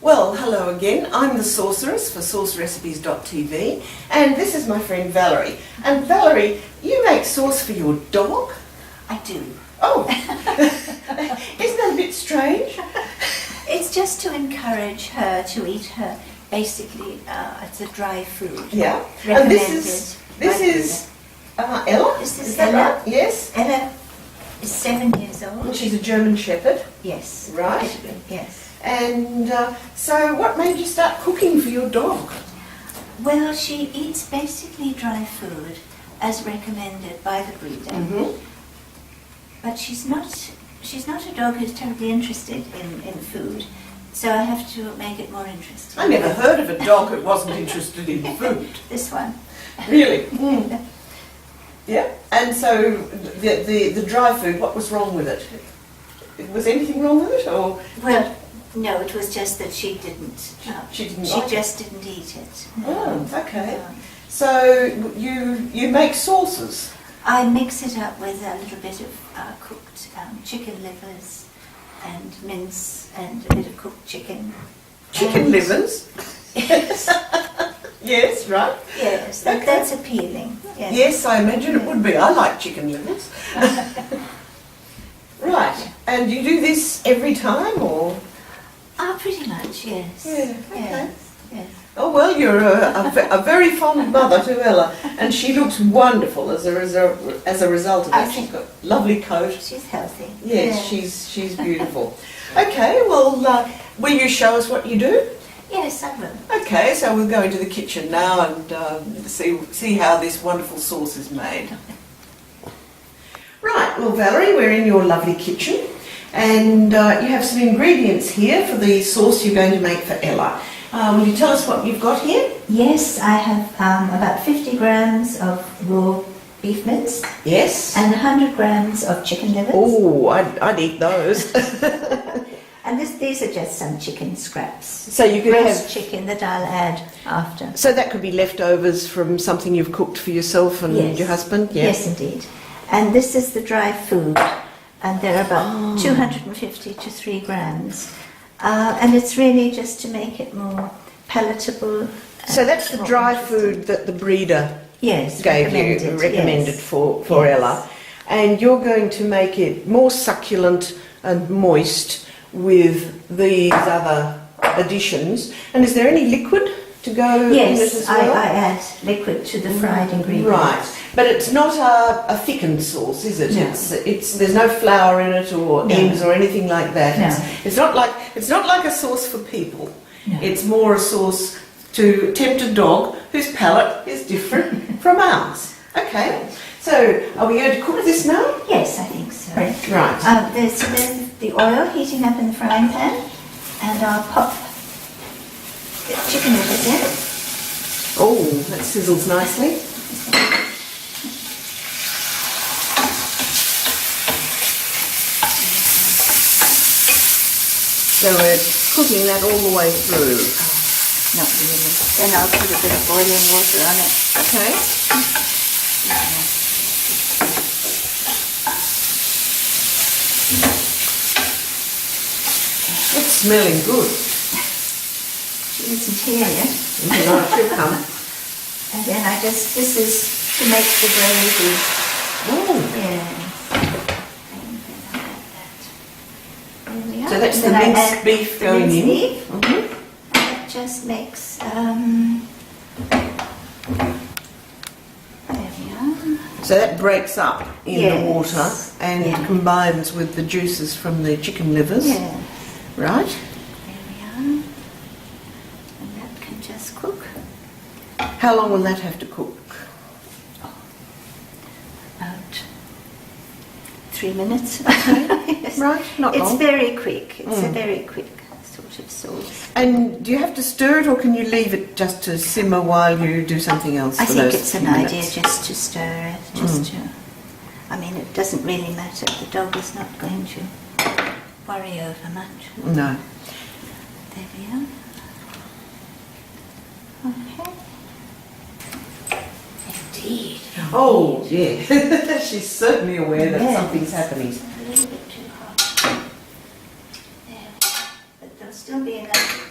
Well, hello again. I'm the Sorceress for saucerecipes.tv, and this is my friend Valerie. And Valerie, you make sauce for your dog? I do. Oh, isn't that a bit strange? It's just to encourage her to eat her, basically, it's a dry food. Yeah. Recommended. And this is Ella? This is Is that Ella. right? Yes. Ella is 7 years And old. she's a German Shepherd. Yes. Right. Yes. And so what made you start cooking for your dog? Well, she eats basically dry food as recommended by the breeder. Mm-hmm. But she's not a dog who's terribly interested in food. So I have to make it more interesting. I never heard of a dog that wasn't interested in food. This one. Really? Mm. Yeah. And so the dry food, what was wrong with it? Was anything wrong with it, or? Well, no, it was just that she didn't. She didn't She like it? just didn't eat it. Oh, okay. No. So you make sauces? I mix it up with a little bit of cooked chicken livers and mince and a bit of cooked chicken. Chicken And- livers? Yes, Yes, right. yes, Okay. that's appealing. Yes. Yes, I imagine it would be. I like chicken livers. Right. And you do this every time, or? Pretty much, yes. Yeah, okay. Yes, yes. Oh, well, you're a very fond mother to Ella, and she looks wonderful as a result of I that. She's think- got a lovely coat. She's healthy. Yes, she's beautiful. Okay, well, will you show us what you do? Yes, I will. Okay, so we'll go into the kitchen now and see how this wonderful sauce is made. Right, well, Valerie, we're in your lovely kitchen, and you have some ingredients here for the sauce you're going to make for Ella. Will you tell us what you've got here? Yes, I have about 50 grams of raw beef mince Yes. and 100 grams of chicken livers. Oh, I'd eat those. And these are just some chicken scraps. So you could Roast have. chicken that I'll add after. So that could be leftovers from something you've cooked for yourself and Yes. your husband. Yeah. Yes, indeed. And this is the dry food, and they're about 250 to 3 grams. And it's really just to make it more palatable. So that's the more dry interesting. food that the breeder Yes, gave you, recommended yes. for Yes. Ella, and you're going to make it more succulent and moist with these other additions. And is there any liquid to go in it Yes, as well? I add liquid to the fried ingredients. Right, but it's not a thickened sauce, is it? No. It's there's no flour in it or No. eggs or anything like that. No. It's not like a sauce for people. No. It's more a sauce to tempt a dog whose palate is different from ours. Okay, so are we going to cook this now? Yes, I think so. Right. There's the oil heating up in the frying pan, and I'll pop the chicken livers in. Oh, that sizzles nicely. So we're cooking that all the way through. Not really. Then I'll put a bit of boiling water on it. Okay. It's smelling good. She isn't here yet. No, she'll come. And then this is to make the gravy. Oh. Yeah. There we are. So that's the Then I minced add beef the going minced in. beef. Mhm. That just makes, there we are. So that breaks up in Yes. the water and Yeah. combines with the juices from the chicken livers. Yeah, Right? there we are. And that can just cook. How long will that have to cook? About 3 minutes. Yes. Right, not It's long. very quick. It's a Mm. very quick sort of sauce. And do you have to stir it, or can you leave it just to simmer while you do something else? I for think those it's an few idea minutes? just to stir it, just to. I mean, it doesn't really matter. The dog is not going to worry over much. No. There we are. Okay. Indeed. Oh, yeah. She's certainly aware that Yes. something's happening. A little bit too hot. There. But there'll still be enough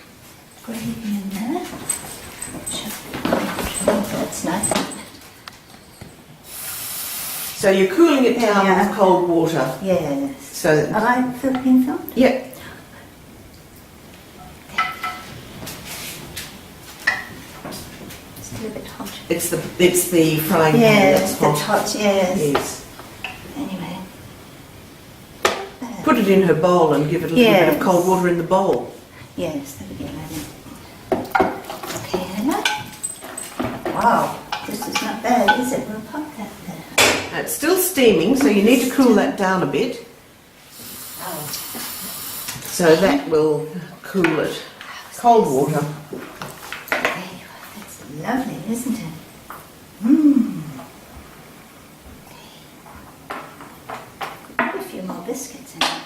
That's nice, isn't it? So you're cooling it down Yeah. with cold water. Yes. So, Am I filming film? yeah. Still a bit hot. It's the frying pan Yes, that's that's hot. hot, yes. Yes. Anyway. Put it in her bowl and give it a little bit of Yes. cold water in the bowl. Yes, there we go, Anna. Okay, Anna. Wow, this is not bad, is it? We'll pop that there. Now, it's still steaming, so you need to cool that down a bit. So that will cool it. Cold water. There you are. That's lovely, isn't it? Mmm. Put a few more biscuits in there.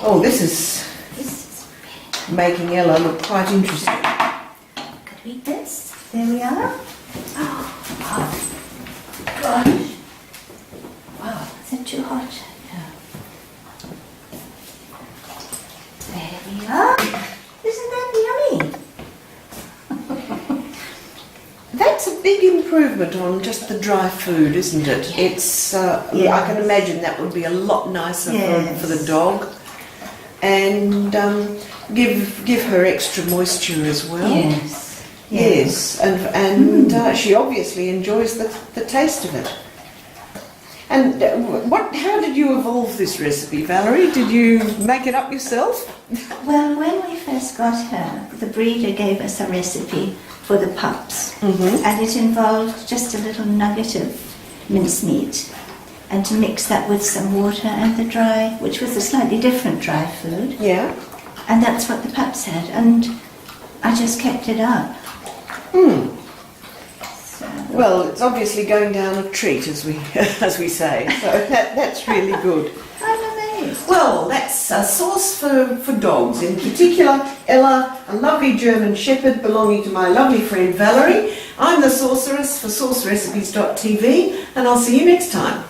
Oh, this is This is making Ella look quite interesting. Could we eat this? There we are. Oh, hot. Gosh. Wow, is it too hot? No. There we are. Isn't that yummy? That's a big improvement on just the dry food, isn't it? It's. I can imagine that would be a lot nicer Yes. for the dog, and give her extra moisture as well. Yes. Yes, and she obviously enjoys the taste of it. And how did you evolve this recipe, Valerie? Did you make it up yourself? Well, when we first got her, the breeder gave us a recipe for the pups. And it involved just a little nugget of mincemeat and to mix that with some water and the dry, which was a slightly different dry food. Yeah. And that's what the pups had. And I just kept it up. Hmm. So, Well, it's obviously going down a treat, as we say. So that's really good. I'm amazed. Well, that's a sauce for dogs. In particular, Ella, a lovely German Shepherd belonging to my lovely friend Valerie. I'm the Sorceress for SauceRecipes.tv, and I'll see you next time.